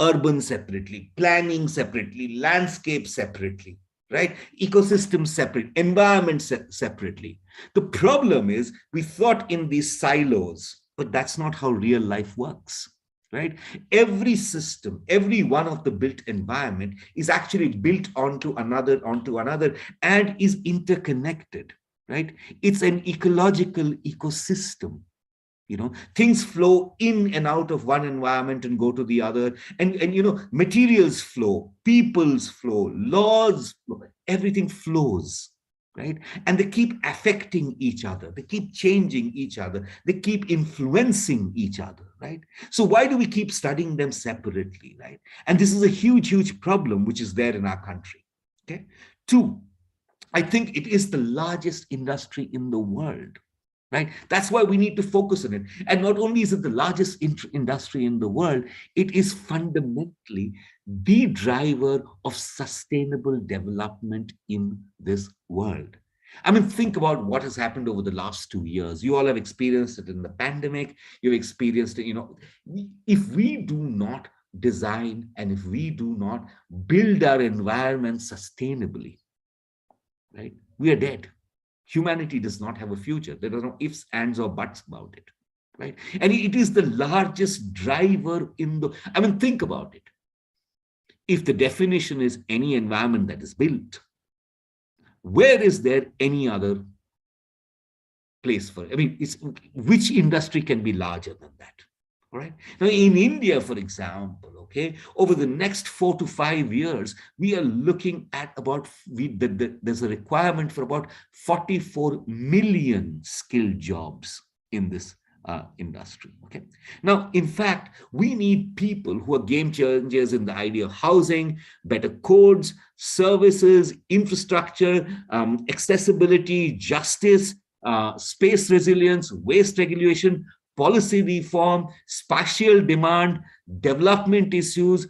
urban separately, planning separately, landscape separately, right? Ecosystem separate, environment separately. The problem is we thought in these silos, but that's not how real life works, right? Every system, every one of the built environment is actually built onto another, and is interconnected, right? It's an ecological ecosystem. Things flow in and out of one environment and go to the other, and materials flow, peoples flow, laws flow, everything flows, right? And they keep affecting each other, they keep changing each other, they keep influencing each other, right? So why do we keep studying them separately, right? And this is a huge problem which is there in our country. Okay. Two, I think it is the largest industry in the world, right? That's why we need to focus on it. And not only is it the largest industry in the world, it is fundamentally the driver of sustainable development in this world. I mean, think about what has happened over the last 2 years. You all have experienced it in the pandemic. You've experienced it, if we do not design and if we do not build our environment sustainably, right, we are dead. Humanity does not have a future. There are no ifs, ands, or buts about it, right? And it is the largest driver think about it. If the definition is any environment that is built, where is there any other place for it? Which industry can be larger than that? All right. Now, in India, for example, okay, over the next 4 to 5 years, we are looking at there's a requirement for about 44 million skilled jobs in this industry. Okay. Now, in fact, we need people who are game changers in the idea of housing, better codes, services, infrastructure, accessibility, justice, space resilience, waste regulation, policy reform, spatial demand, development issues,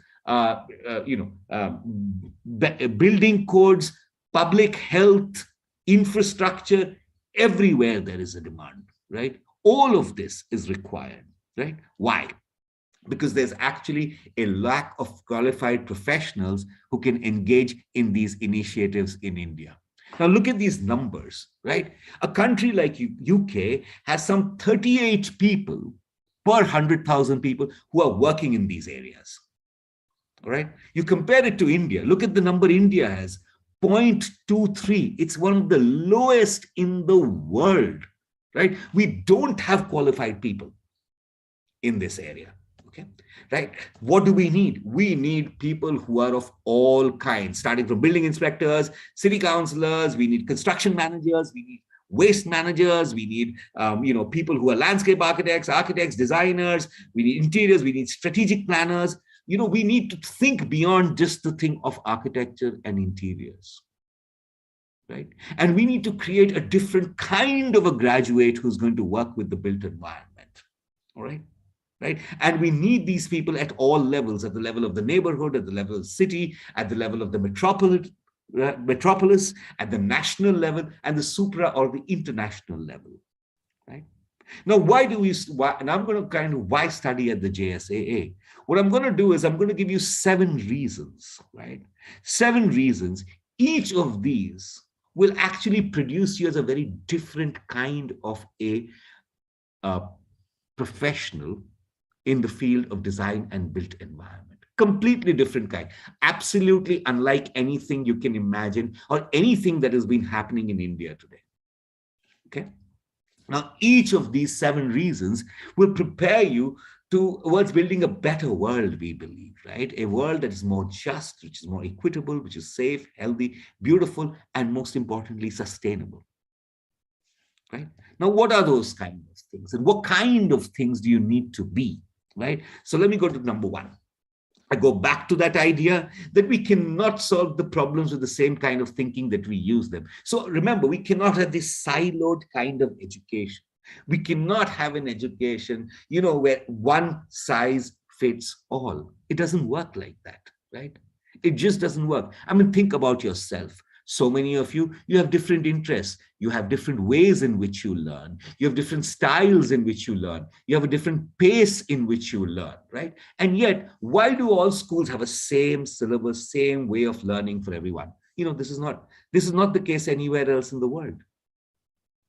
building codes, public health, infrastructure. Everywhere there is a demand, right? All of this is required, right? Why? Because there's actually a lack of qualified professionals who can engage in these initiatives in India. Now look at these numbers, right? A country like UK has some 38 people per 100,000 people who are working in these areas. All right. You compare it to India. Look at the number India has, 0.23. It's one of the lowest in the world, right? We don't have qualified people in this area. Okay, right? What do we need? We need people who are of all kinds, starting from building inspectors, city councillors, we need construction managers, we need waste managers, we need people who are landscape architects, designers, we need interiors, we need strategic planners. We need to think beyond just the thing of architecture and interiors, right? And we need to create a different kind of a graduate who's going to work with the built environment, all right? Right? And we need these people at all levels, at the level of the neighborhood, at the level of the city, at the level of the metropolis, at the national level, and the supra or the international level, right? Now, why study at the JSAA? What I'm going to do is I'm going to give you 7 reasons, right? 7 reasons. Each of these will actually produce you as a very different kind of a professional in the field of design and built environment. Completely different kind, absolutely unlike anything you can imagine or anything that has been happening in India today. Okay. Now, each of these 7 reasons will prepare you towards building a better world, we believe, right? A world that is more just, which is more equitable, which is safe, healthy, beautiful, and most importantly, sustainable. Right? Now, what are those kind of things? And what kind of things do you need to be? Right? So let me go to number 1. I go back to that idea that we cannot solve the problems with the same kind of thinking that we use them. So remember, we cannot have this siloed kind of education. We cannot have an education, where one size fits all. It doesn't work like that, right? It just doesn't work. Think about yourself. So many of you, you have different interests. You have different ways in which you learn. You have different styles in which you learn. You have a different pace in which you learn, right? And yet, why do all schools have a same syllabus, same way of learning for everyone? This is not the case anywhere else in the world.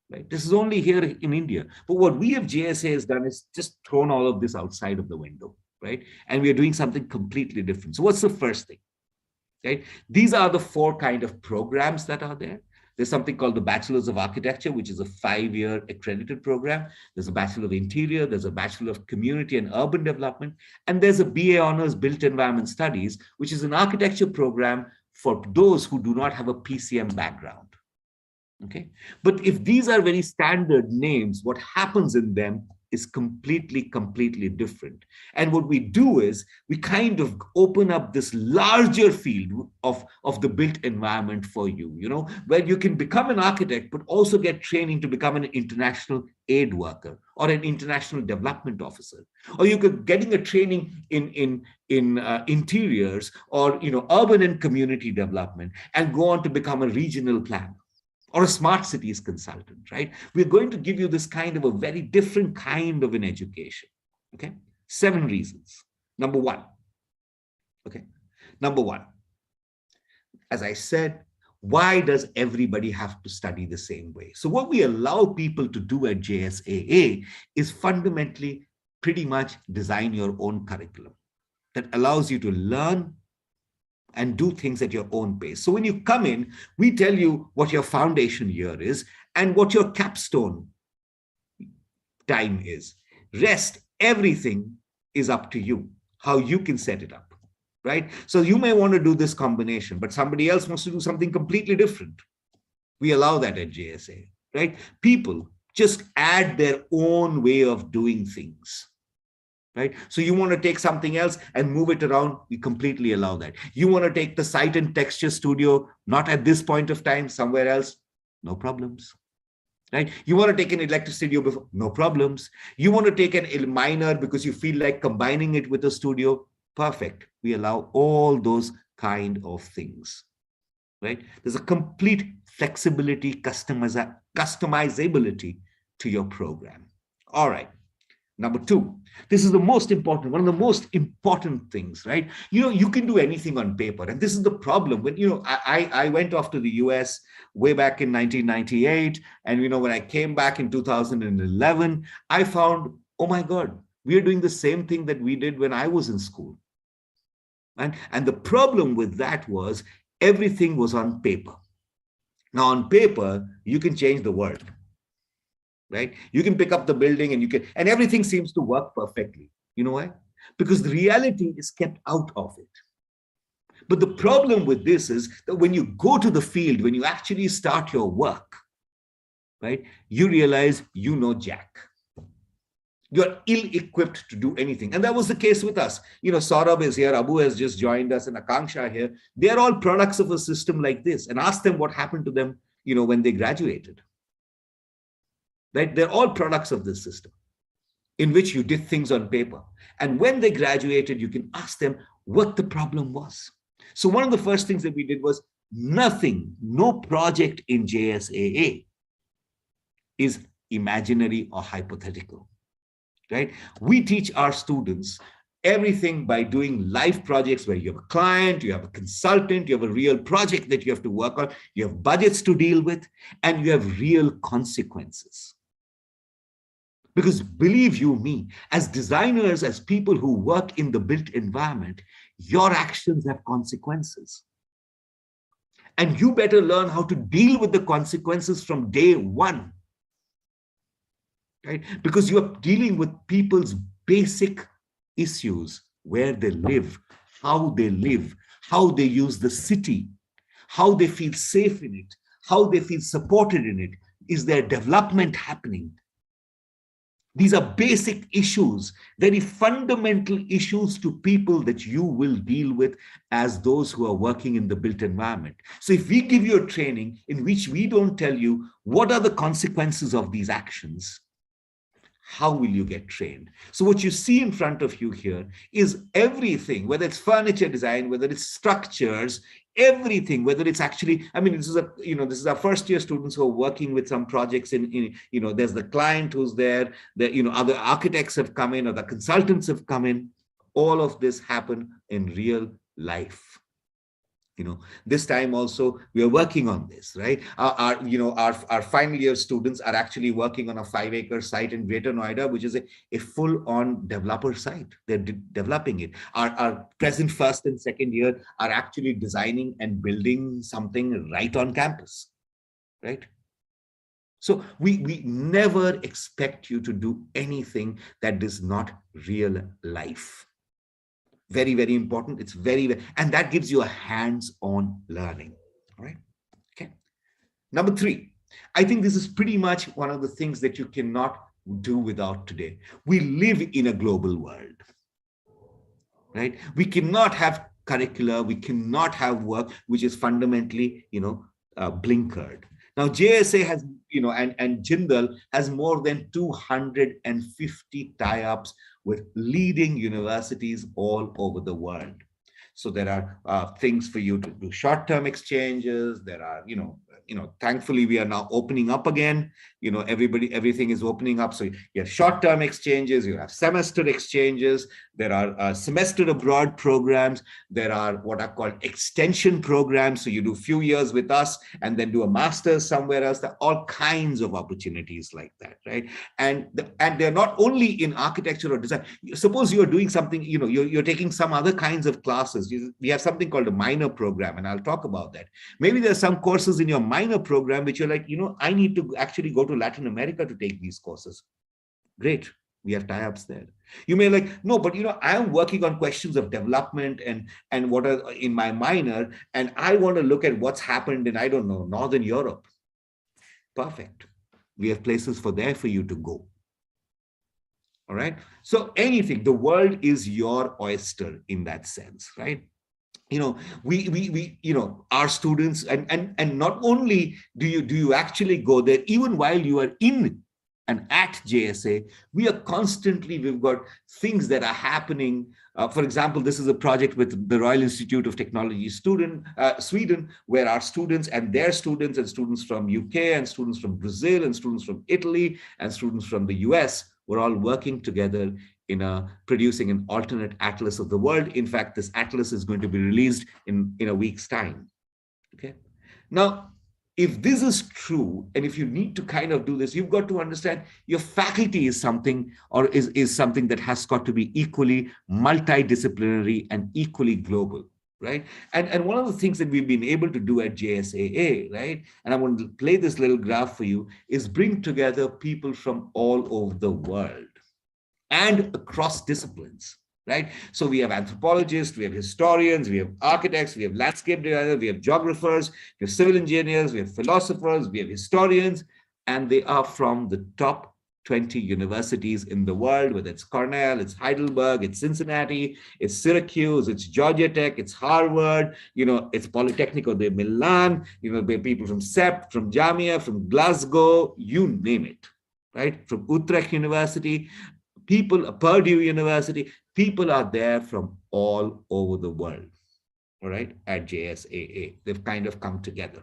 Right? This is only here in India. But what we have JSA has done is just thrown all of this outside of the window, right? And we are doing something completely different. So what's the first thing? Right? These are the 4 kind of programs that are there. There's something called the Bachelor's of Architecture, which is a 5-year accredited program. There's a Bachelor of Interior. There's a Bachelor of Community and Urban Development. And there's a BA Honors Built Environment Studies, which is an architecture program for those who do not have a PCM background. Okay. But if these are very standard names, what happens in them is completely different. And what we do is we kind of open up this larger field of the built environment for you, where you can become an architect, but also get training to become an international aid worker or an international development officer. Or you could getting a training in interiors or, urban and community development and go on to become a regional planner or a smart cities consultant, right? We're going to give you this kind of a very different kind of an education, okay? 7 reasons. Number one, as I said, why does everybody have to study the same way? So what we allow people to do at JSAA is fundamentally pretty much design your own curriculum that allows you to learn and do things at your own pace. So when you come in, we tell you what your foundation year is and what your capstone time is. Rest, everything is up to you, how you can set it up, right? So you may want to do this combination, but somebody else wants to do something completely different. We allow that at JSA, right? People just add their own way of doing things. Right? So you want to take something else and move it around, we completely allow that. You want to take the site and texture studio, not at this point of time, somewhere else, no problems. Right? You want to take an electric studio before, no problems. You want to take a minor because you feel like combining it with a studio, perfect. We allow all those kind of things. Right? There's a complete flexibility, customizability to your program. All right. Number 2, this is the most important, one of the most important things, right? You can do anything on paper. And this is the problem. When, I went off to the US way back in 1998. And, when I came back in 2011, I found, oh my God, we are doing the same thing that we did when I was in school. And the problem with that was everything was on paper. Now on paper, you can change the world. Right? You can pick up the building and everything seems to work perfectly. You know why? Because the reality is kept out of it. But the problem with this is that when you go to the field, when you actually start your work, right, you realize you know jack. You're ill-equipped to do anything. And that was the case with us. Sourav is here, Abu has just joined us, and Akanksha here. They're all products of a system like this. And ask them what happened to them, when they graduated. Right? They're all products of this system in which you did things on paper. And when they graduated, you can ask them what the problem was. So one of the first things that we did was no project in JSAA is imaginary or hypothetical, right? We teach our students everything by doing live projects where you have a client, you have a consultant, you have a real project that you have to work on, you have budgets to deal with, and you have real consequences. Because believe you me, as designers, as people who work in the built environment, your actions have consequences. And you better learn how to deal with the consequences from day one. Right? Because you are dealing with people's basic issues, where they live, how they use the city, how they feel safe in it, how they feel supported in it. Is there development happening? These are basic issues, very fundamental issues to people that you will deal with as those who are working in the built environment. So if we give you a training in which we don't tell you what are the consequences of these actions, how will you get trained? So what you see in front of you here is everything, whether it's furniture design, whether it's structures, everything, whether it's actually, I mean, this is our first year students who are working with some projects there's the client who's there, other architects have come in, or the consultants have come in. All of this happened in real life. This time also we are working on this, right? Our final year students are actually working on a 5-acre site in Greater Noida, which is a full-on developer site. They're developing it. Our present first and second year are actually designing and building something right on campus, right? So we never expect you to do anything that is not real life. Very, very important. It's and that gives you a hands-on learning. All right. Okay. Number 3, I think this is pretty much one of the things that you cannot do without today. We live in a global world, right? We cannot have curricula. We cannot have work which is fundamentally, blinkered. Now, JSA has, and Jindal has more than 250 tie-ups with leading universities all over the world. So there are things for you to do short-term exchanges. There are, thankfully we are now opening up again. Everything is opening up. So you have short-term exchanges, you have semester exchanges. There are semester abroad programs. There are what are called extension programs. So you do a few years with us and then do a master's somewhere else. There are all kinds of opportunities like that, right? And they're not only in architecture or design. Suppose you're doing something, you're taking some other kinds of classes. We have something called a minor program, and I'll talk about that. Maybe there's some courses in your minor program which you're like, I need to actually go to Latin America to take these courses. Great. We have tie-ups there. You may like, no, but I'm working on questions of development and what are in my minor, and I want to look at what's happened in, I don't know, Northern Europe. Perfect. We have places for you to go. All right. So anything, the world is your oyster in that sense, right? Our students, and not only do you actually go there, even while you are in and at JSA, we've got things that are happening. For example, this is a project with the Royal Institute of Technology Sweden, where our students and their students and students from UK and students from Brazil and students from Italy and students from the US were all working together in producing an alternate atlas of the world. In fact, this atlas is going to be released in a week's time. Okay. Now, if this is true, and if you need to kind of do this, you've got to understand your faculty is something, or is something that has got to be equally multidisciplinary and equally global, right? And one of the things that we've been able to do at JSAA, right, and I want to play this little graph for you, is bring together people from all over the world and across disciplines, right? So we have anthropologists, we have historians, we have architects, we have landscape designers, we have geographers, we have civil engineers, we have philosophers, we have historians, and they are from the top 20 universities in the world, whether it's Cornell, it's Heidelberg, it's Cincinnati, it's Syracuse, it's Georgia Tech, it's Harvard, it's Politecnico de Milan, people from CEP, from Jamia, from Glasgow, you name it, right? From Utrecht University, people, Purdue University, people are there from all over the world, all right, at JSAA. They've kind of come together.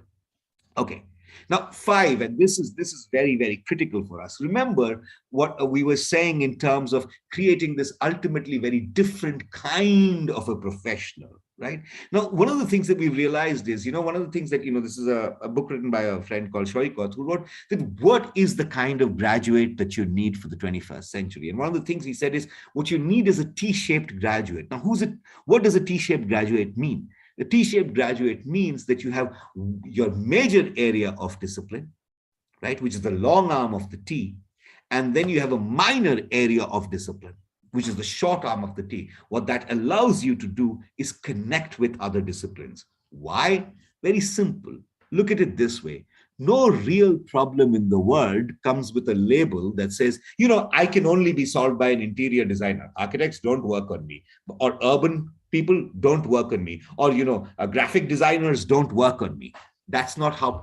Okay. Now, 5, and this is very, very critical for us. Remember what we were saying in terms of creating this ultimately very different kind of a professional, right? Now, one of the things that we realized is, one of the things that, this is a book written by a friend called Sonipat, who wrote that what is the kind of graduate that you need for the 21st century? And one of the things he said is what you need is a T-shaped graduate. Now, what does a T-shaped graduate mean? The T-shaped graduate means that you have your major area of discipline, right, which is the long arm of the T, and then you have a minor area of discipline, which is the short arm of the T. What that allows you to do is connect with other disciplines. Why? Very simple. Look at it this way. No real problem in the world comes with a label that says, I can only be solved by an interior designer. Architects don't work on me, or urban people don't work on me, or graphic designers don't work on me. That's not how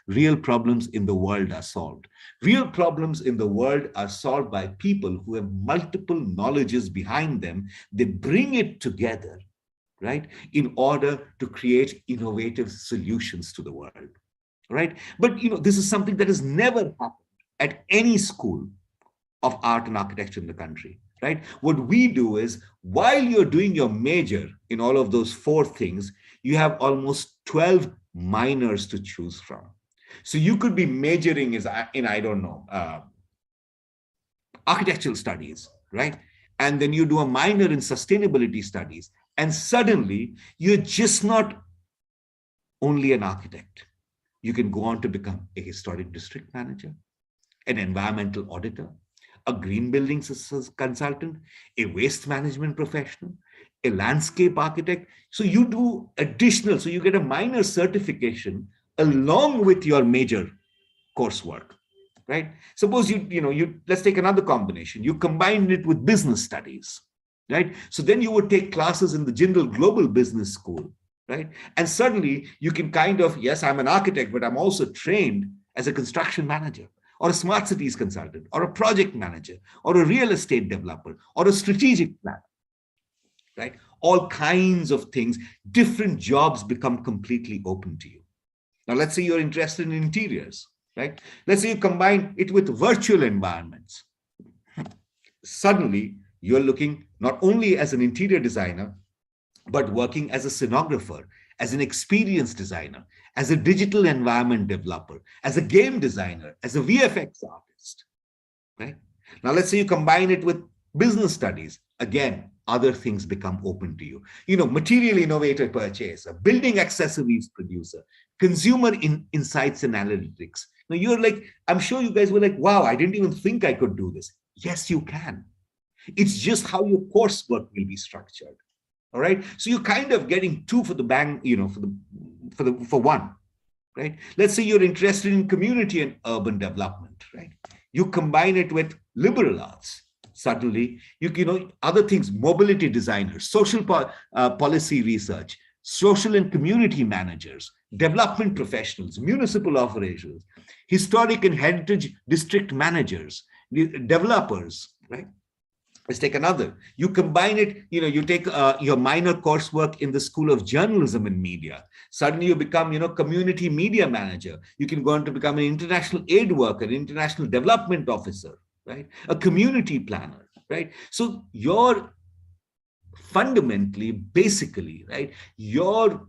real problems in the world are solved. Real problems in the world are solved by people who have multiple knowledges behind them. They bring it together, right, in order to create innovative solutions to the world, right? But this is something that has never happened at any school of art and architecture in the country, right? What we do is, while you're doing your major in all of those four things, you have almost 12 minors to choose from. So you could be majoring in, I don't know, architectural studies, right? And then you do a minor in sustainability studies. And suddenly you're just not only an architect. You can go on to become a historic district manager, an environmental auditor, a green building consultant, a waste management professional, a landscape architect. So you do additional, so you get a minor certification along with your major coursework, right? Suppose let's take another combination. You combine it with business studies, right? So then you would take classes in the Jindal Global Business School, right? And suddenly you can yes, I'm an architect, but I'm also trained as a construction manager, or a smart cities consultant, or a project manager, or a real estate developer, or a strategic planner, right? All kinds of things, different jobs become completely open to you. Now, let's say you're interested in interiors, right? Let's say you combine it with virtual environments. Suddenly, you're looking not only as an interior designer, but working as a scenographer, as an experience designer, as a digital environment developer, as a game designer, as a VFX artist, right? Now, let's say you combine it with business studies. Again, other things become open to you. Material innovator purchaser, building accessories producer, consumer insights and analytics. Now, you're like, I'm sure you guys were like, wow, I didn't even think I could do this. Yes, you can. It's just how your coursework will be structured. All right. So you're kind of getting two for the bang, for one, right? Let's say you're interested in community and urban development, right? You combine it with liberal arts. Suddenly, other things, mobility designers, social policy research, social and community managers, development professionals, municipal operations, historic and heritage district managers, developers, right? Let's take another. You combine it, you take your minor coursework in the School of Journalism and Media. Suddenly you become, community media manager. You can go on to become an international aid worker, an international development officer, right? A community planner, right? So you're fundamentally, basically, right, your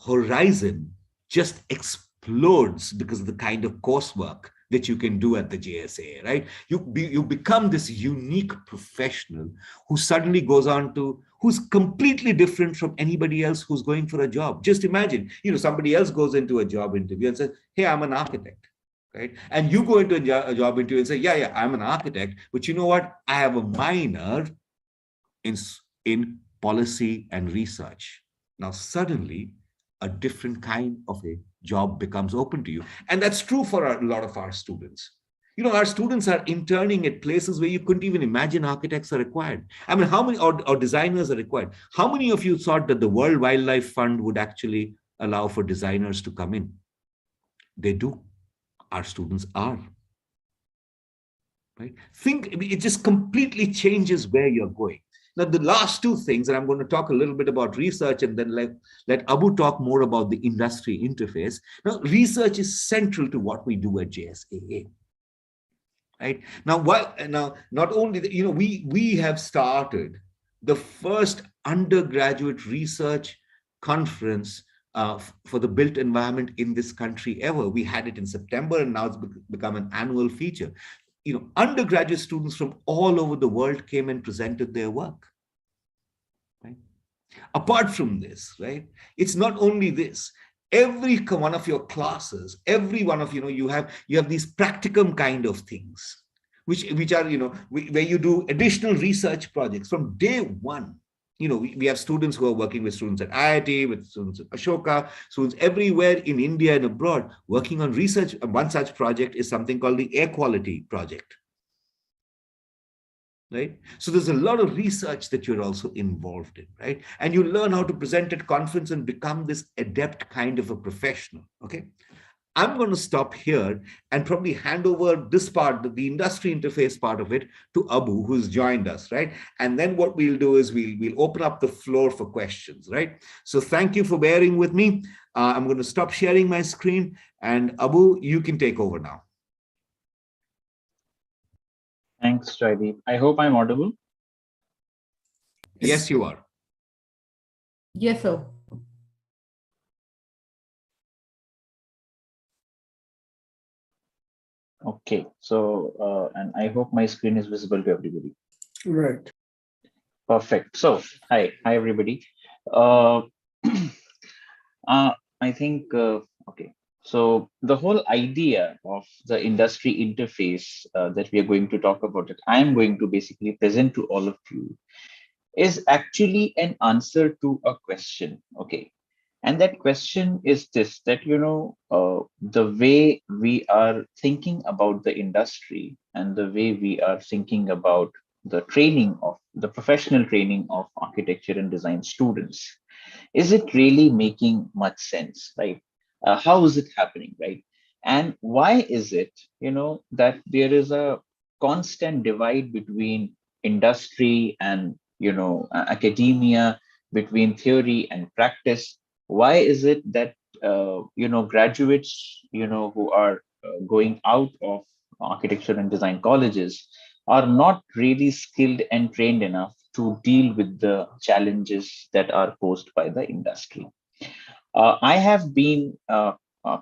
horizon just explodes because of the kind of coursework that you can do at the JSAA, right? You become this unique professional who suddenly goes on to, who's completely different from anybody else who's going for a job. Just imagine, somebody else goes into a job interview and says, hey, I'm an architect, right? And you go into a job interview and say, yeah, I'm an architect, but you know what? I have a minor in policy and research. Now, suddenly, a different kind of a job becomes open to you. And that's true for a lot of our students. Our students are interning at places where you couldn't even imagine architects are required. I mean, how many, or designers are required? How many of you thought that the World Wildlife Fund would actually allow for designers to come in? They do. Our students are. Right? It just completely changes where you're going. Now, the last two things, and I'm going to talk a little bit about research and then let Abu talk more about the industry interface. Now, research is central to what we do at JSAA. Right? Now, not only, we have started the first undergraduate research conference for the built environment in this country ever. We had it in September, and now it's become an annual feature. Undergraduate students from all over the world came and presented their work. Right? Apart from this, right, it's not only this. Every one of your classes, every one of, you have these practicum kind of things, which are, where you do additional research projects from day one. We have students who are working with students at IIT, with students at Ashoka, students everywhere in India and abroad working on research. One such project is something called the air quality project. right? So there's a lot of research that you're also involved in, right? And you learn how to present at conference and become this adept kind of a professional, okay? I'm going to stop here and probably hand over this part, the industry interface part of it, to Abu, who's joined us, right? And then what we'll do is we'll open up the floor for questions, right? So thank you for bearing with me. I'm going to stop sharing my screen, and Abu, you can take over now. Thanks, Jaideep. I hope I'm audible. Yes, you are. Yes, sir. Okay, so and I hope my screen is visible to everybody. Right. Perfect. So hi everybody. Uh, I think okay. So the whole idea of the industry interface that we are going to talk about, that I am going to basically present to all of you, is actually an answer to a question. Okay, and that question is this: that the way we are thinking about the industry and the way we are thinking about the training of the professional training of architecture and design students, is it really making much sense, right? How is it happening, right? And why is it, that there is a constant divide between industry and, academia, between theory and practice? Why is it that, graduates, who are going out of architecture and design colleges are not really skilled and trained enough to deal with the challenges that are posed by the industry? I have been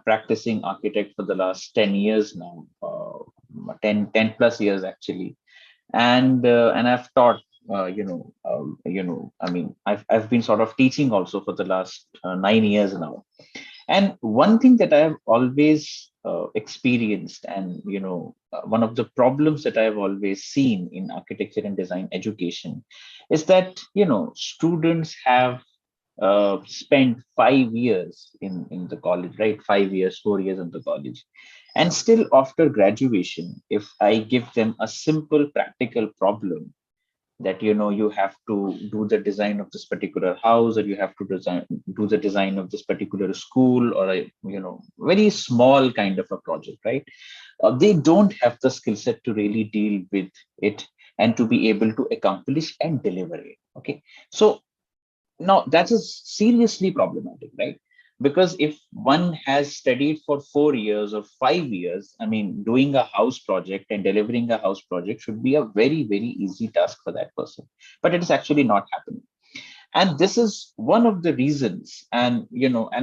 practicing architect for the last 10 years now, 10 plus years actually. And I've taught, I mean, I've been sort of teaching also for the last 9 years now. And one thing that I have always experienced, and one of the problems that I have always seen in architecture and design education, is that students have spent 5 years in the college, right? 5 years, 4 years in the college, and still after graduation, if I give them a simple practical problem, that you have to do the design of this particular house, or you have to do the design of this particular school, or a very small kind of a project, right? They don't have the skill set to really deal with it and to be able to accomplish and deliver it. Okay, so now that is seriously problematic, right? Because if one has studied for 4 years or 5 years, I mean, doing a house project and delivering a house project should be a very, very easy task for that person. But it is actually not happening. And this is one of the reasons. And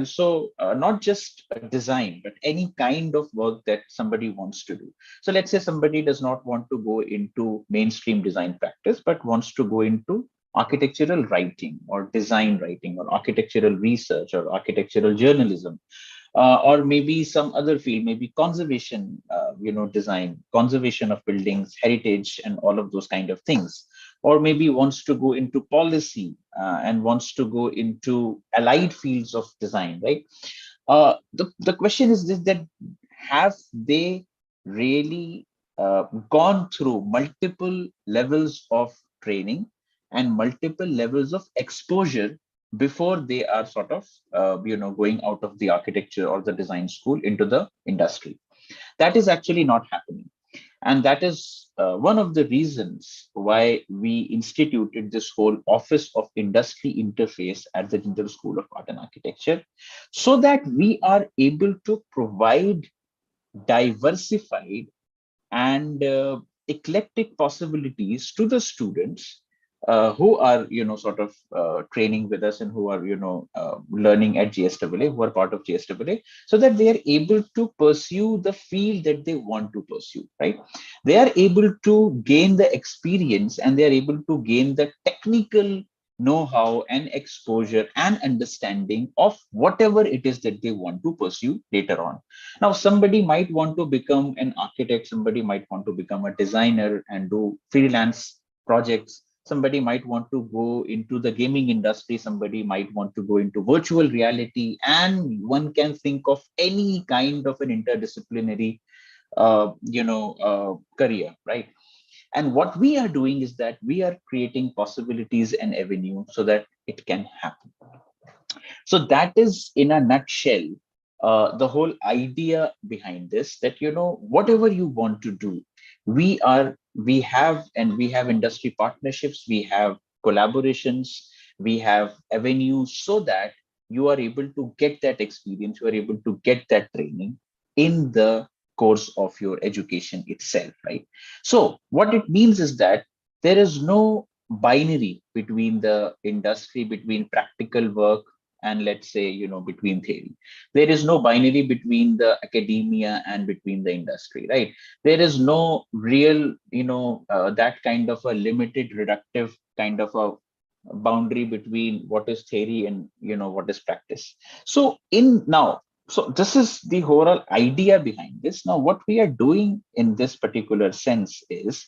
so not just a design, but any kind of work that somebody wants to do. So let's say somebody does not want to go into mainstream design practice, but wants to go into architectural writing or design writing or architectural research or architectural journalism, or maybe some other field, maybe conservation, design, conservation of buildings, heritage, and all of those kind of things. Or maybe wants to go into policy, and wants to go into allied fields of design, right? The question is this: that have they really gone through multiple levels of training and multiple levels of exposure before they are sort of going out of the architecture or the design school into the industry? That is actually not happening, and that is one of the reasons why we instituted this whole Office of Industry Interface at the Jindal School of Art and Architecture, so that we are able to provide diversified and eclectic possibilities to the students who are sort of training with us, and who are learning at JSAA, who are part of JSAA, so that they are able to pursue the field that they want to pursue, right? They are able to gain the experience, and they are able to gain the technical know-how and exposure and understanding of whatever it is that they want to pursue later on. Now, somebody might want to become an architect, somebody might want to become a designer and do freelance projects. Somebody might want to go into the gaming industry, somebody might want to go into virtual reality, and one can think of any kind of an interdisciplinary career, right? And what we are doing is that we are creating possibilities and avenue so that it can happen. So that is in a nutshell the whole idea behind this, that whatever you want to do, we have industry partnerships, we have collaborations, we have avenues, so that you are able to get that experience, you are able to get that training in the course of your education itself, right? So what it means is that there is no binary between the industry, between practical work, and let's say between theory. There is no binary between the academia and between the industry, right? There is no real that kind of a limited reductive kind of a boundary between what is theory and what is practice. So this is the whole idea behind this. Now what we are doing in this particular sense is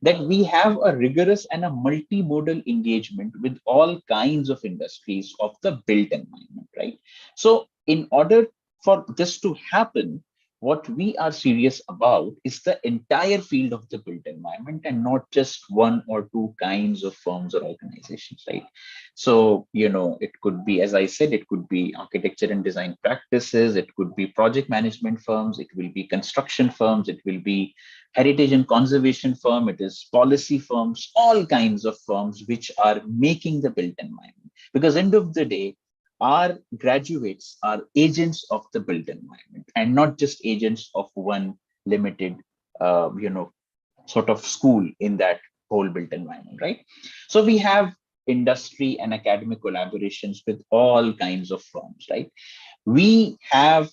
that we have a rigorous and a multimodal engagement with all kinds of industries of the built environment, right? So in order for this to happen, what we are serious about is the entire field of the built environment, and not just one or two kinds of firms or organizations, right? So it could be, as I said, it could be architecture and design practices, it could be project management firms, it will be construction firms, it will be heritage and conservation firm, it is policy firms, all kinds of firms which are making the built environment. Because end of the day, our graduates are agents of the built environment, and not just agents of one limited sort of school in that whole built environment, right? So we have industry and academic collaborations with all kinds of firms, right? We have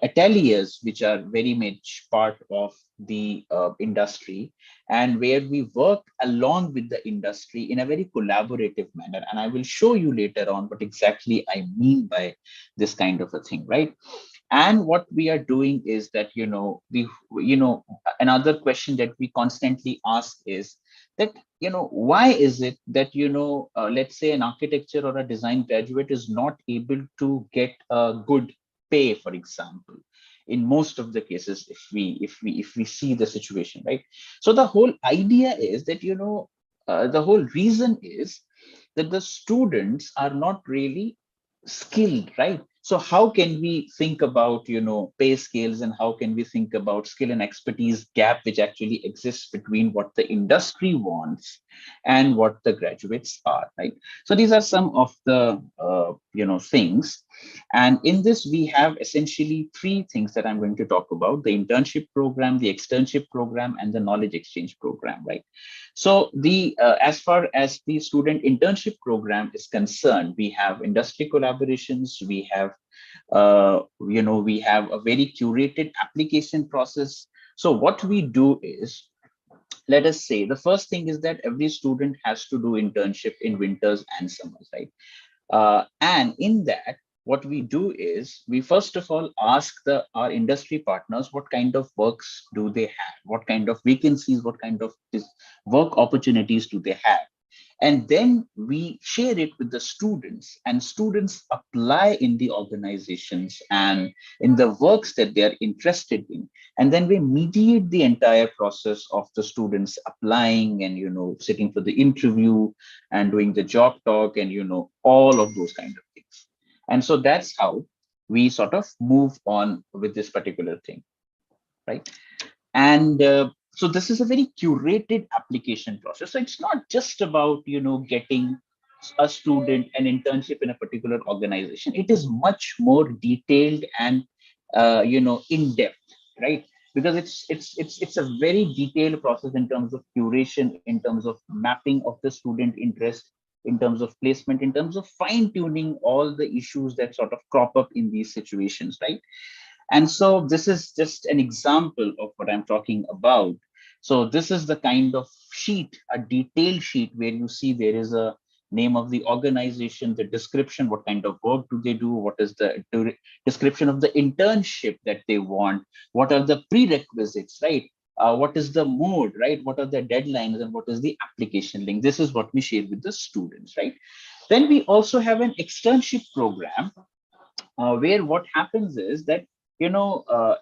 ateliers which are very much part of the industry, and where we work along with the industry in a very collaborative manner. And I will show you later on what exactly I mean by this kind of a thing, right? And what we are doing is that another question that we constantly ask is that why is it that let's say an architecture or a design graduate is not able to get a good pay, for example, in most of the cases, if we see the situation, right? So the whole idea is that the whole reason is that the students are not really skilled, right? So how can we think about pay scales, and how can we think about skill and expertise gap which actually exists between what the industry wants and what the graduates are, right? So these are some of the things, and in this we have essentially three things that I'm going to talk about: the internship program, the externship program, and the knowledge exchange program, right? So the as far as the student internship program is concerned, we have industry collaborations, we have we have a very curated application process. So what we do is, let us say, the first thing is that every student has to do internship in winters and summers, right? And in that, what we do is we first of all ask our industry partners what kind of works do they have, what kind of vacancies, what kind of work opportunities do they have, and then we share it with the students, and students apply in the organizations and in the works that they are interested in, and then we mediate the entire process of the students applying and sitting for the interview and doing the job talk and all of those kind of things. And so that's how we sort of move on with this particular thing, right? And so this is a very curated application process. So it's not just about getting a student an internship in a particular organization. It is much more detailed and in depth, right? Because it's a very detailed process in terms of curation, in terms of mapping of the student interest, in terms of placement, in terms of fine tuning all the issues that sort of crop up in these situations, right? And so this is just an example of what I'm talking about. So this is the kind of sheet, a detailed sheet, where you see there is a name of the organization, the description, what kind of work do they do, what is the description of the internship that they want, what are the prerequisites, right? What is the mode, right? What are the deadlines, and what is the application link? This is what we share with the students, right? Then we also have an externship program, where what happens is that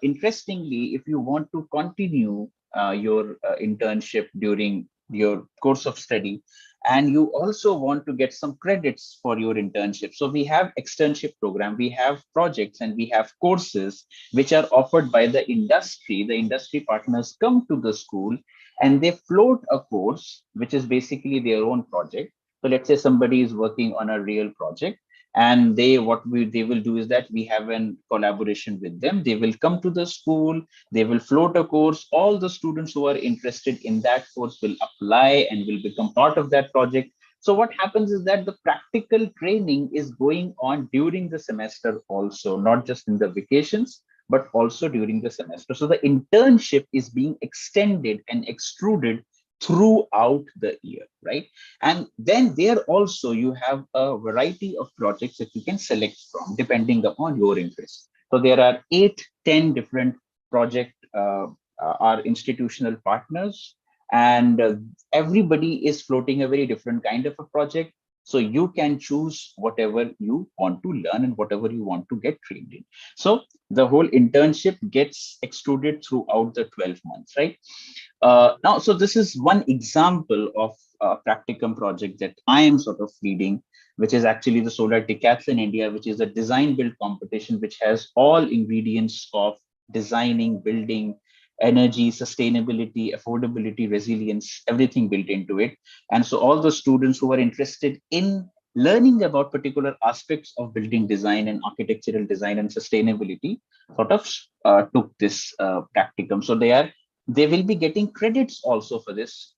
interestingly, if you want to continue your internship during your course of study, and you also want to get some credits for your internship. So we have externship program, we have projects, and we have courses which are offered by the industry. The industry partners come to the school and they float a course which is basically their own project. So let's say somebody is working on a real project, and they will do is that we have an collaboration with them. They will come to the school, they will float a course. All the students who are interested in that course will apply and will become part of that project. So what happens is that the practical training is going on during the semester also, not just in the vacations, but also during the semester. So the internship is being extended and extruded throughout the year, right? And then there also you have a variety of projects that you can select from depending upon your interest. So there are 8, 10 different project are institutional partners, and everybody is floating a very different kind of a project. So you can choose whatever you want to learn and whatever you want to get trained in. So the whole internship gets extruded throughout the 12 months, right? Now, so this is one example of a practicum project that I am sort of leading, which is actually the Solar Decathlon India, which is a design build competition, which has all ingredients of designing, building, energy, sustainability, affordability, resilience, everything built into it. And so all the students who are interested in learning about particular aspects of building design and architectural design and sustainability sort of took this practicum. So they will be getting credits also for this,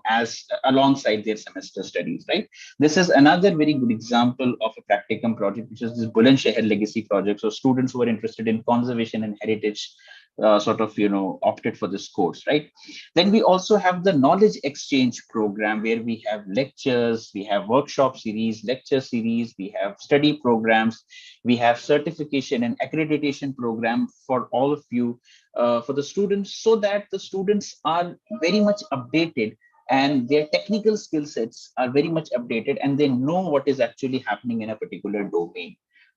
as alongside their semester studies, right? This is another very good example of a practicum project, which is this Buland Sheher Legacy project. So students who are interested in conservation and heritage opted for this course, right? Then we also have the knowledge exchange program, where we have lectures, we have workshop series, lecture series, we have study programs, we have certification and accreditation program for all of you, for the students, so that the students are very much updated and their technical skill sets are very much updated, and they know what is actually happening in a particular domain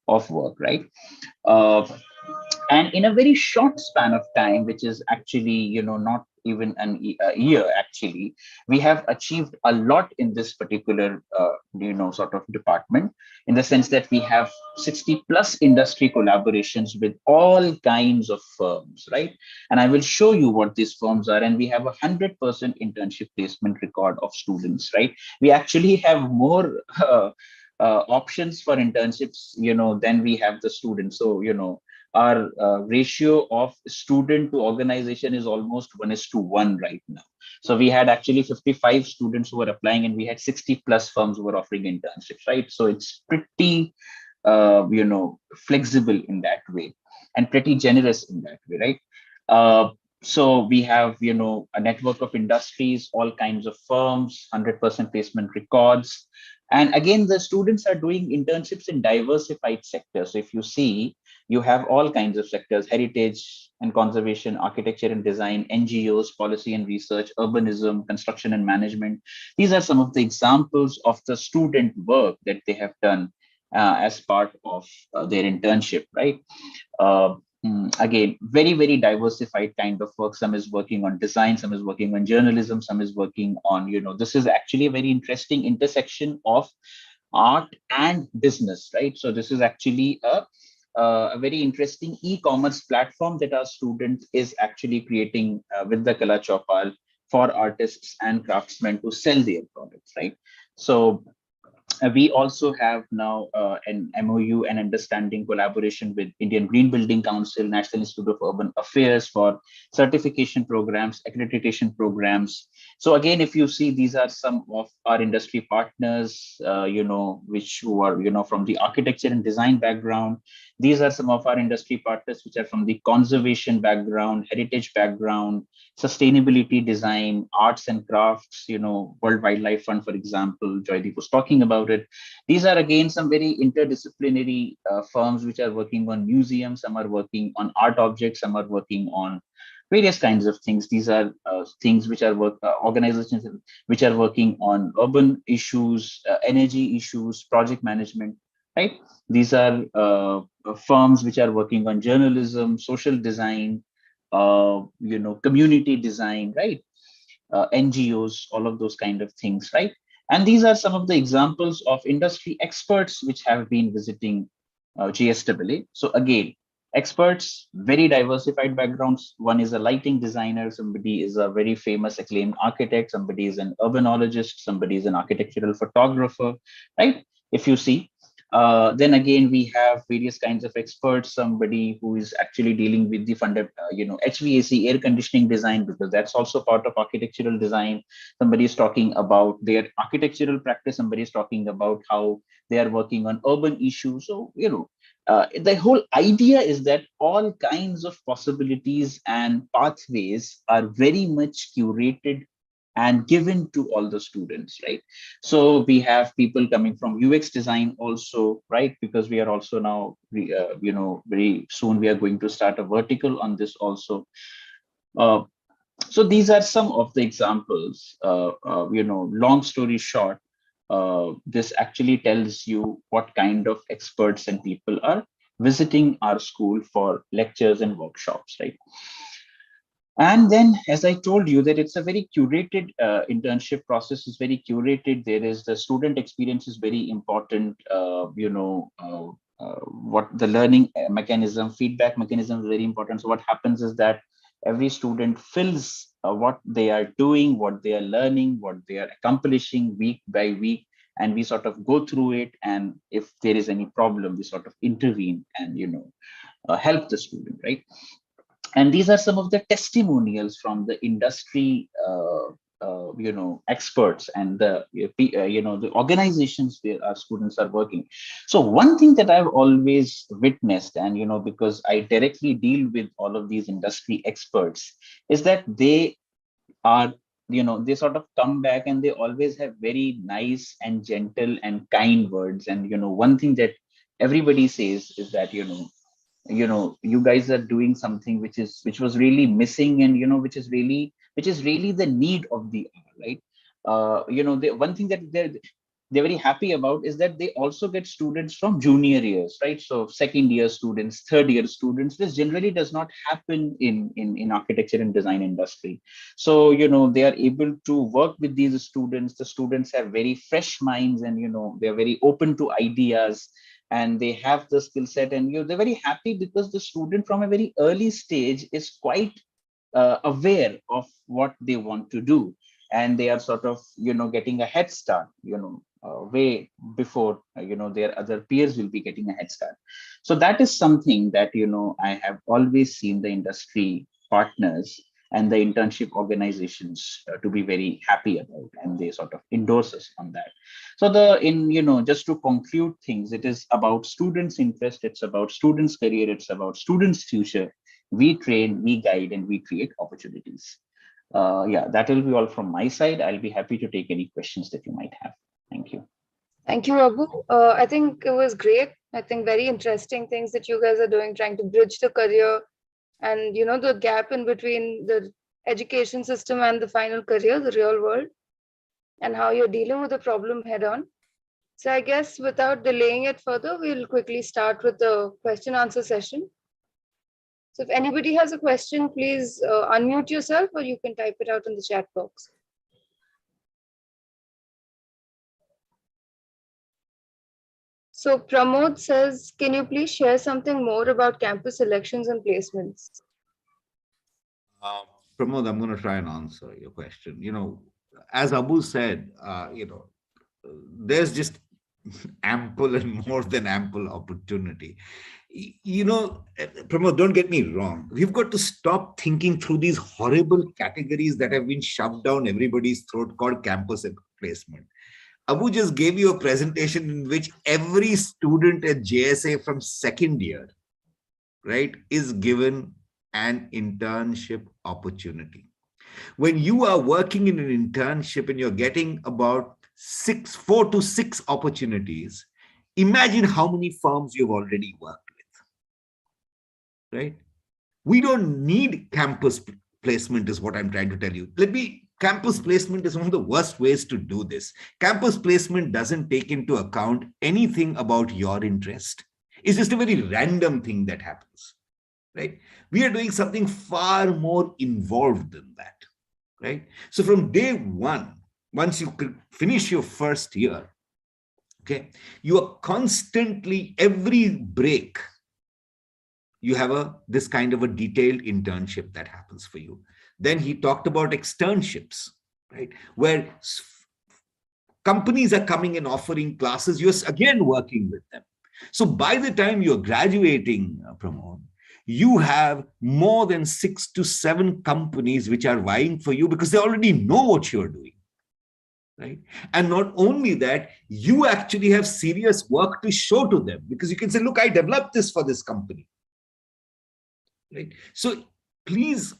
of work, right? Uh, and in a very short span of time, which is actually not even a year, actually we have achieved a lot in this particular sort of department, in the sense that we have 60 plus industry collaborations with all kinds of firms, right? And I will show you what these firms are. And we have 100% internship placement record of students, right? We actually have more options for internships than we have the students. So our ratio of student to organization is almost 1:1 right now. So we had actually 55 students who were applying, and we had 60 plus firms who were offering internships, right? So it's pretty flexible in that way, and pretty generous in that way, right? So we have a network of industries, all kinds of firms, 100% placement records. And again, the students are doing internships in diversified sectors. So if you see, you have all kinds of sectors: heritage and conservation, architecture and design, NGOs, policy and research, urbanism, construction and management. These are some of the examples of the student work that they have done as part of their internship, right? Uh, Again, very, very diversified kind of work. Some is working on design, some is working on journalism, some is working on, this is actually a very interesting intersection of art and business, right? So this is actually a very interesting e-commerce platform that our student is actually creating with the Kala Chaupal for artists and craftsmen to sell their products, right? So we also have now an MOU and understanding collaboration with Indian Green Building Council, National Institute of Urban Affairs for certification programs, accreditation programs. So again, if you see, these are some of our industry partners, who are, from the architecture and design background. These are some of our industry partners which are from the conservation background, heritage background, sustainability design, arts and crafts, World Wildlife Fund, for example, Joydeep was talking about it. These are again some very interdisciplinary firms which are working on museums, some are working on art objects, some are working on various kinds of things. These are things which are organizations which are working on urban issues, energy issues, project management, right? These are firms which are working on journalism, social design, community design, right? NGOs, all of those kind of things, right? And these are some of the examples of industry experts which have been visiting JSAA. So again, experts, very diversified backgrounds. One is a lighting designer, somebody is a very famous acclaimed architect, somebody is an urbanologist, somebody is an architectural photographer, right? If you see, then again, we have various kinds of experts, somebody who is actually dealing with the HVAC air conditioning design, because that's also part of architectural design. Somebody is talking about their architectural practice. Somebody is talking about how they are working on urban issues. So, the whole idea is that all kinds of possibilities and pathways are very much curated and given to all the students, right? So we have people coming from UX design also, right? Because we are also now, very soon we are going to start a vertical on this also. Uh, so these are some of the examples. Long story short, this actually tells you what kind of experts and people are visiting our school for lectures and workshops, right? And then, as I told you, that it's a very curated internship process is very curated. There is the student experience is very important. What the learning mechanism, feedback mechanism is very important. So what happens is that every student fills what they are doing, what they are learning, what they are accomplishing week by week, and we sort of go through it. And if there is any problem, we sort of intervene and help the student, right? And these are some of the testimonials from the industry experts and the organizations where our students are working. So one thing that I've always witnessed, and because I directly deal with all of these industry experts, is that they are, they sort of come back and they always have very nice and gentle and kind words. And one thing that everybody says is that you guys are doing something which was really missing, and which is really the need of the hour, right? The one thing that they're very happy about is that they also get students from junior years, right? So second year students, third year students. This generally does not happen in architecture and design industry. So they are able to work with these students. The students have very fresh minds, and they're very open to ideas, and they have the skill set, and they're very happy because the student from a very early stage is quite aware of what they want to do, and they are sort of getting a head start way before their other peers will be getting a head start. So that is something that I have always seen the industry partners and the internship organizations to be very happy about, and they sort of endorse us on that. So just to conclude things, it is about students' interest, it's about students' career, it's about students' future. We train, we guide, and we create opportunities. Yeah, that will be all from my side. I'll be happy to take any questions that you might have. Thank you. Thank you, Abu. I think it was great. I think very interesting things that you guys are doing, trying to bridge the career and the gap in between the education system and the final career, the real world, and how you're dealing with the problem head on. So I guess without delaying it further, we'll quickly start with the question answer session. So if anybody has a question, please unmute yourself, or you can type it out in the chat box. So Pramod says, can you please share something more about campus selections and placements? Pramod, I'm going to try and answer your question. As Abu said, there's just ample and more than ample opportunity. Pramod, don't get me wrong. We've got to stop thinking through these horrible categories that have been shoved down everybody's throat called campus placement. Abu just gave you a presentation in which every student at JSA from second year, right, is given an internship opportunity. When you are working in an internship and you're getting about 4 to 6 opportunities, imagine how many firms you've already worked with, right? We don't need campus placement is what I'm trying to tell you. Campus placement is one of the worst ways to do this. Campus placement doesn't take into account anything about your interest. It's just a very random thing that happens. right? We are doing something far more involved than that, right? So from day one, once you finish your first year, okay, you are constantly, every break, you have this kind of a detailed internship that happens for you. Then he talked about externships, right? Where companies are coming and offering classes, you're again working with them. So by the time you're graduating, Pramod, you have more than 6 to 7 companies which are vying for you because they already know what you're doing, right? And not only that, you actually have serious work to show to them because you can say, look, I developed this for this company, right? So please,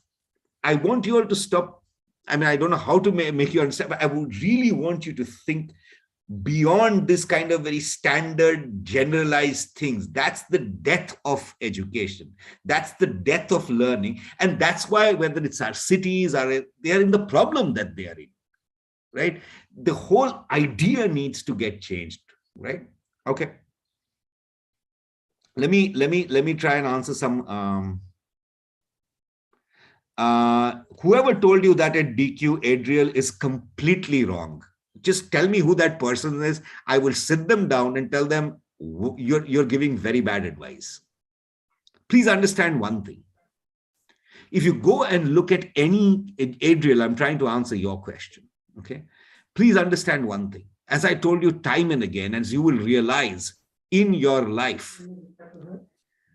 I want you all to stop. I mean, I don't know how to make you understand, but I would really want you to think beyond this kind of very standard generalized things. That's the death of education. That's the death of learning. And that's why, whether it's our cities or they are in the problem that they are in, right? The whole idea needs to get changed, right? Okay. Let me try and answer some. Whoever told you that at DQ, Adriel, is completely wrong. Just tell me who that person is. I will sit them down and tell them you're giving very bad advice. Please understand one thing. If you go and look at any, Adriel, I'm trying to answer your question. Okay. Please understand one thing. As I told you time and again, as you will realize in your life,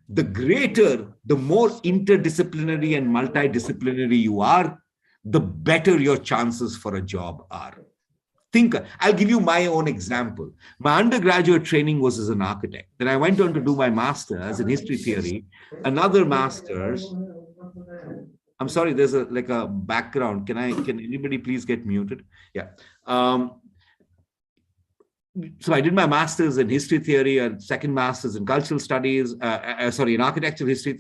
the greater, the more interdisciplinary and multidisciplinary you are, the better your chances for a job are. Think, I'll give you my own example. My undergraduate training was as an architect. Then I went on to do my master's in history theory, another master's. I'm sorry, there's like a background. Can anybody please get muted? Yeah. So I did my master's in history theory, and second master's in cultural studies, in architectural history,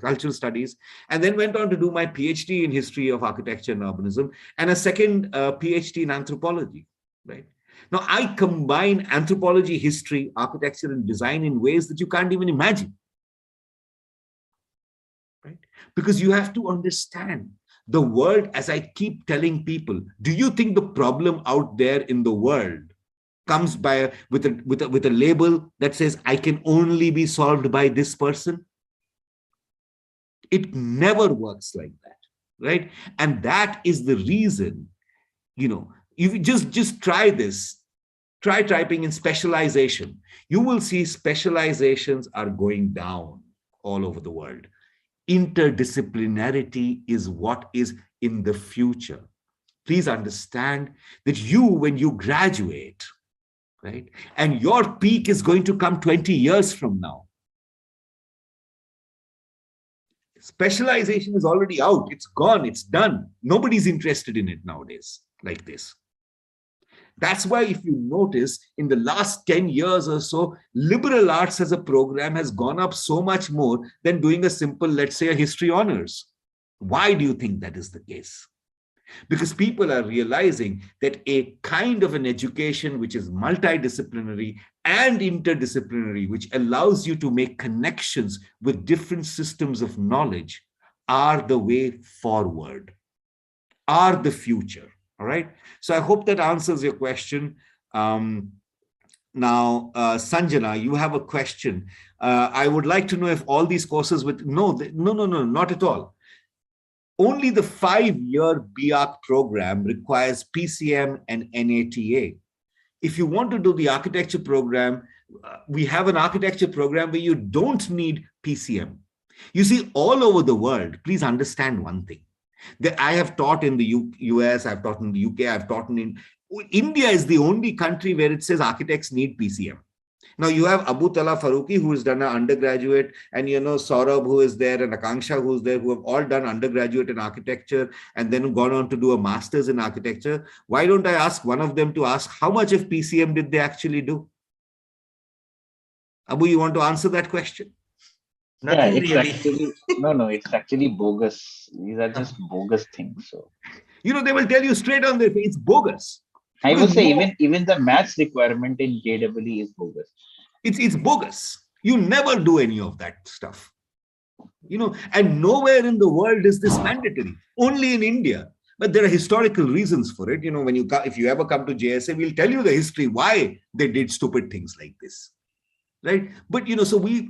cultural studies, and then went on to do my PhD in history of architecture and urbanism, and a second PhD in anthropology, right? Now I combine anthropology, history, architecture, and design in ways that you can't even imagine, right? Because you have to understand the world, as I keep telling people, do you think the problem out there in the world comes by with a label that says I can only be solved by this person? It never works like that, right? And that is the reason, if you just try this, try typing in specialization. You will see specializations are going down all over the world. Interdisciplinarity is what is in the future. Please understand that when you graduate, right, and your peak is going to come 20 years from now. Specialization is already out. It's gone. It's done. Nobody's interested in it nowadays like this. That's why, if you notice, in the last 10 years or so, liberal arts as a program has gone up so much more than doing a simple, let's say, a history honors. Why do you think that is the case? Because people are realizing that a kind of an education which is multidisciplinary and interdisciplinary, which allows you to make connections with different systems of knowledge, are the way forward, are the future. All right. So I hope that answers your question. Now, Sanjana, you have a question. I would like to know if all these courses no, not at all. Only the 5-year BArch program requires PCM and NATA. If you want to do the architecture program, we have an architecture program where you don't need PCM. You see, all over the world, please understand one thing. That I have taught in the US, I've taught in the UK, I've taught in India is the only country where it says architects need PCM. Now you have Abu Talha Farooqi, who has done an undergraduate, and Sourav, who is there, and Akanksha, who's there, who have all done undergraduate in architecture and then gone on to do a master's in architecture. Why don't I ask one of them to ask how much of PCM did they actually do? Abu, you want to answer that question? Nothing it's really. Actually, no, it's actually bogus. These are just bogus things. So, they will tell you straight on their face, it's bogus. I would say even the maths requirement in JEE is bogus. It's bogus. You never do any of that stuff. and nowhere in the world is this mandatory, only in India. But there are historical reasons for it. If you ever come to JSA, we'll tell you the history why they did stupid things like this. Right. But,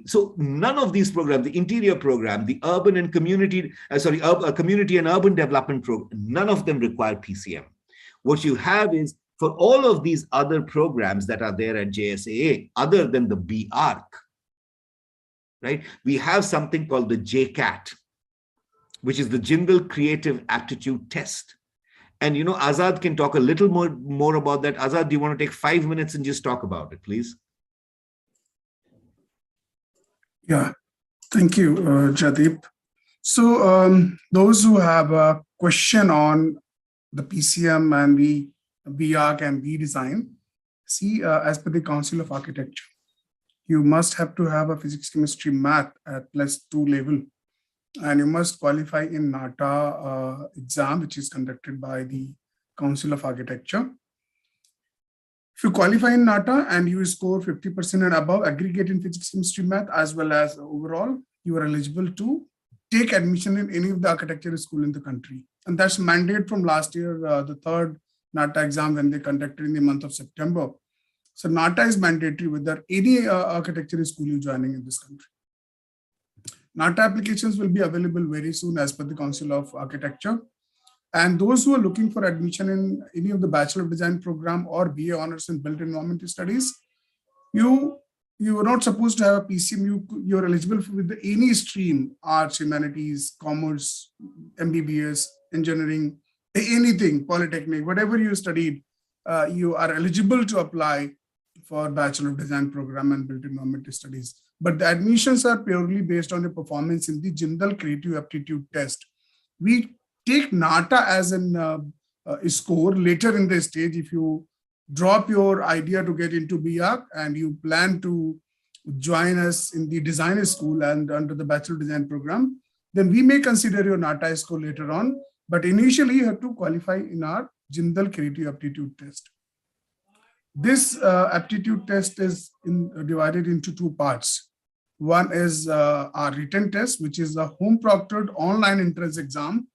so none of these programs, the interior program, the urban and community, community and urban development program, none of them require PCM. What you have is, for all of these other programs that are there at JSAA, other than the BARC, right, we have something called the JCAT, which is the Jindal Creative Aptitude Test. And, Azad can talk a little more about that. Azad, do you want to take 5 minutes and just talk about it, please? Yeah, thank you, Jadeep. So those who have a question on the PCM and the BARC and B design, see, as per the Council of Architecture, you must have to have a physics, chemistry, math at +2 level. And you must qualify in NATA exam, which is conducted by the Council of Architecture. If you qualify in NATA and you score 50% and above aggregate in physics, chemistry, math, as well as overall, you are eligible to take admission in any of the architecture school in the country. And that's mandate from last year, the third NATA exam when they conducted in the month of September. So NATA is mandatory whether any architecture school you're joining in this country. NATA applications will be available very soon as per the Council of Architecture. And those who are looking for admission in any of the Bachelor of Design program or BA Honors in Built Environment Studies, you are not supposed to have a PCM. You're eligible with any stream, arts, humanities, commerce, MBBS, engineering, anything, polytechnic, whatever you studied, you are eligible to apply for Bachelor of Design program and Built Environment Studies. But the admissions are purely based on your performance in the Jindal Creative Aptitude Test. We take NATA as a score later in the stage. If you drop your idea to get into BARC and you plan to join us in the design school and under the Bachelor of Design program, then we may consider your NATA score later on. But initially, you have to qualify in our Jindal Creative Aptitude Test. This aptitude test is divided into 2 parts. One is our written test, which is a home-proctored online entrance exam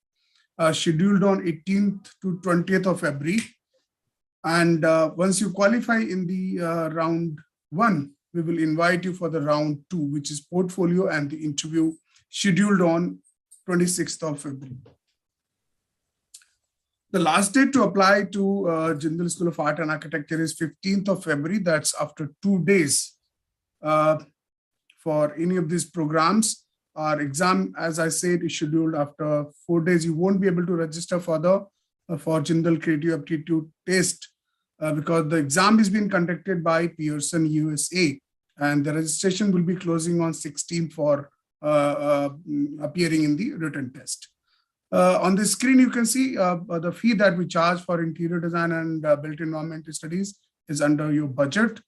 scheduled on 18th to 20th of February. And once you qualify in the round 1, we will invite you for the round 2, which is portfolio and the interview scheduled on 26th of February. The last date to apply to Jindal School of Art and Architecture is 15th of February. That's after 2 days. For any of these programs, our exam, as I said, is scheduled after 4 days. You won't be able to register for Jindal Creative Aptitude Test because the exam is being conducted by Pearson USA, and the registration will be closing on 16th for appearing in the written test. On the screen, you can see the fee that we charge for interior design and built environment studies is under your budget.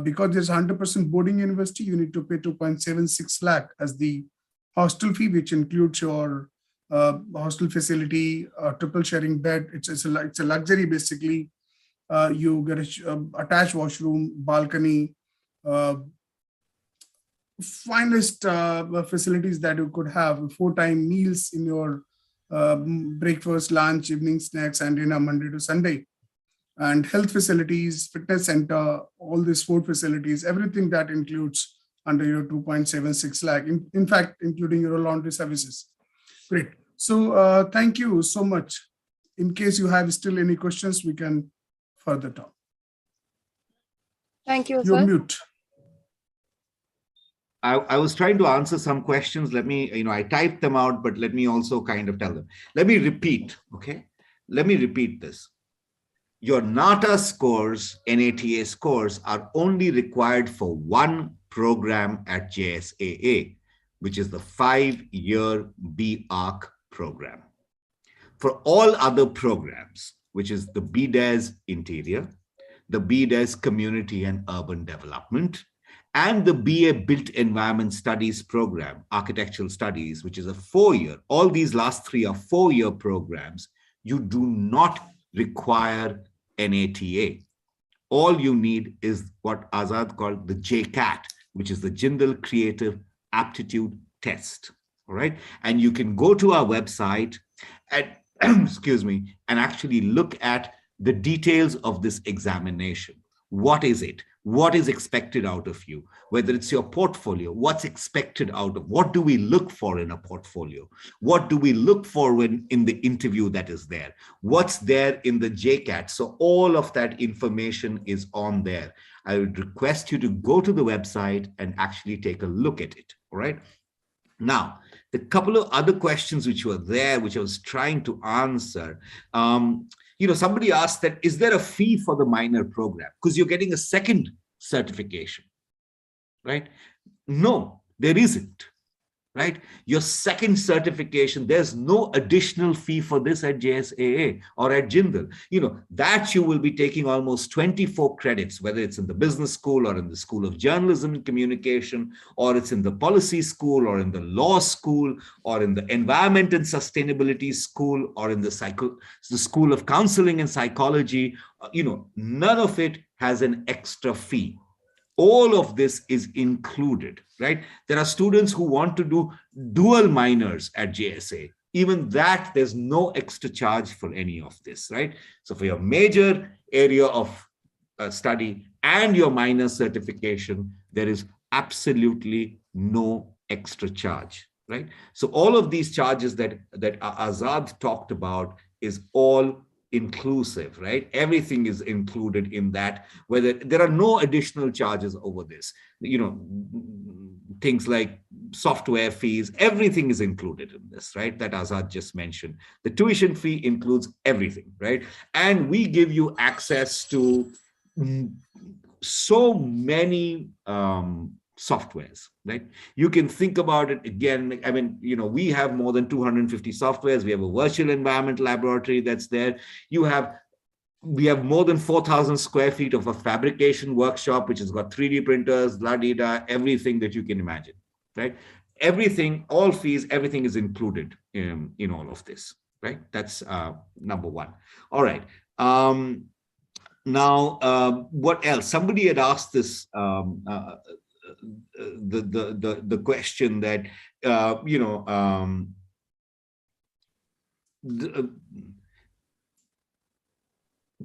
Because there's 100% boarding university, you need to pay 2.76 lakh as the hostel fee, which includes your hostel facility, triple sharing bed. It's a luxury, basically. You get a attached washroom, balcony, finest facilities that you could have, 4-time meals in your breakfast, lunch, evening snacks, and dinner Monday to Sunday. And health facilities, fitness center, all these food facilities, everything that includes under your 2.76 lakh, in fact, including your laundry services. Great. So thank you so much. In case you have still any questions, we can further talk. Thank you, You're sir. mute. I was trying to answer some questions. Let me, I typed them out, but let me also kind of tell them. Let me repeat, okay? Let me repeat this. Your NATA scores, NATA scores are only required for one program at JSAA, which is the 5-year BARC program. For all other programs, which is the BDES Interior, the BDES Community and Urban Development, and the BA Built Environment Studies program, Architectural Studies, which is a 4-year, all these last 3 are 4-year programs, you do not require NATA. All you need is what Azad called the JCAT, which is the Jindal Creative Aptitude Test. All right. And you can go to our website and excuse me, and actually look at the details of this examination. What is it? What is expected out of you? Whether it's your portfolio, what's expected out of, what do we look for in a portfolio? What do we look for when in the interview that is there? What's there in the JCAT? So all of that information is on there. I would request you to go to the website and actually take a look at it. All right. Now, the couple of other questions which were there, which I was trying to answer, somebody asked that, is there a fee for the minor program? Because you're getting a second certification, right? No, there isn't, right? Your second certification, there's no additional fee for this at JSAA or at Jindal. That you will be taking almost 24 credits, whether it's in the business school or in the School of Journalism and Communication, or it's in the policy school or in the law school or in the environment and sustainability school or in the School of Counseling and Psychology. None of it has an extra fee. All of this is included, right? There are students who want to do dual minors at JSA. Even that, there's no extra charge for any of this, right? So for your major area of study and your minor certification, there is absolutely no extra charge, right? So all of these charges that Azad talked about is all inclusive, right? Everything is included in that, whether there are no additional charges over this, things like software fees, everything is included in this, right? That Azad just mentioned. The tuition fee includes everything, right? And we give you access to so many softwares, right? You can think about it again. I mean, we have more than 250 softwares. We have a virtual environment laboratory that's there. We have more than 4,000 square feet of a fabrication workshop, which has got 3D printers, everything that you can imagine, right? Everything, all fees, everything is included in all of this, right? That's number one. All right. Now, what else? Somebody had asked this, the question that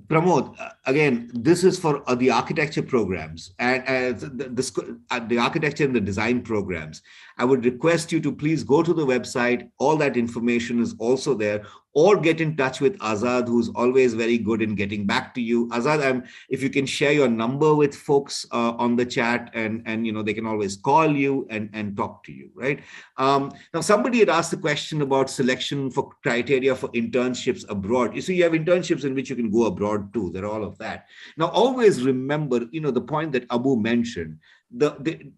Pramod, again, this is for the architecture programs and the architecture and the design programs. I would request you to please go to the website. All that information is also there, or get in touch with Azad, who's always very good in getting back to you. Azad, if you can share your number with folks on the chat, and they can always call you and talk to you, right? Now, somebody had asked the question about selection for criteria for internships abroad. You see, you have internships in which you can go abroad too. There are all of that. Now, always remember, the point that Abu mentioned,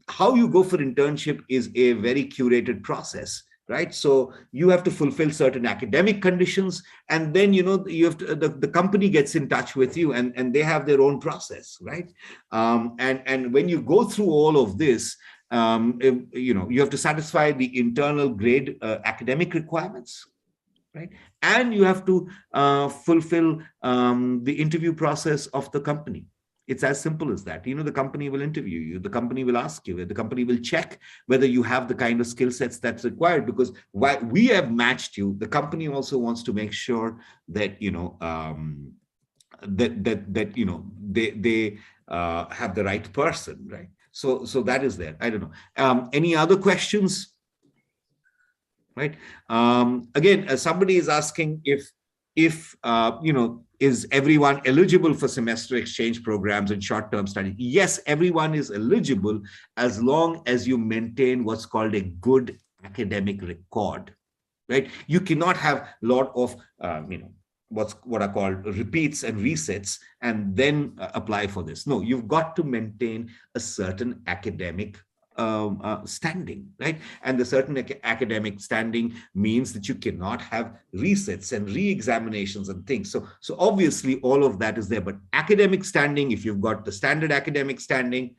how you go for internship is a very curated process, right? So you have to fulfill certain academic conditions, and then you have to, the company gets in touch with you, and they have their own process, right? And when you go through all of this, you have to satisfy the internal grade academic requirements, right? And you have to fulfill the interview process of the company. It's as simple as that. The company will interview you. The company will ask you. The company will check whether you have the kind of skill sets that's required. Because while we have matched you, the company also wants to make sure that they have the right person, right? So that is there. I don't know. Any other questions? Right. Again, somebody is asking if is everyone eligible for semester exchange programs and short-term study? Yes, everyone is eligible as long as you maintain what's called a good academic record, right? You cannot have a lot of, what are called repeats and resets and then apply for this. No, you've got to maintain a certain academic standing, right? And the certain academic standing means that you cannot have resets and re-examinations and things. So obviously all of that is there, but academic standing, if you've got the standard academic standing,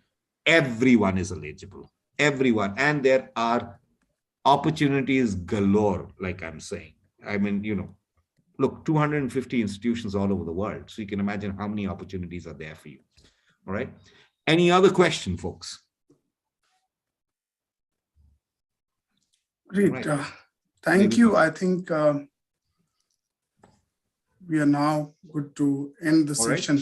everyone is eligible, everyone. And there are opportunities galore, like I'm saying. I mean, look, 250 institutions all over the world. So you can imagine how many opportunities are there for you. All right. Any other question, folks? Great. Right. Thank Maybe- you. I think we are now good to end the All right. session.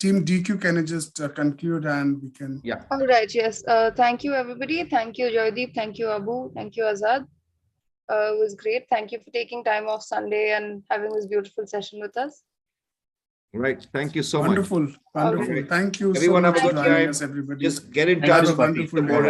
Team DQ, can you just conclude and we can... Yeah. All right, yes. Thank you, everybody. Thank you, Joydeep. Thank you, Abu. Thank you, Azad. It was great. Thank you for taking time off Sunday and having this beautiful session with us. Right. Thank you so much. Wonderful. Wonderful. Alright. Thank you Everyone so have much a for good joining time. us, everybody. Just get in Thank touch you, with me wonderful day. tomorrow.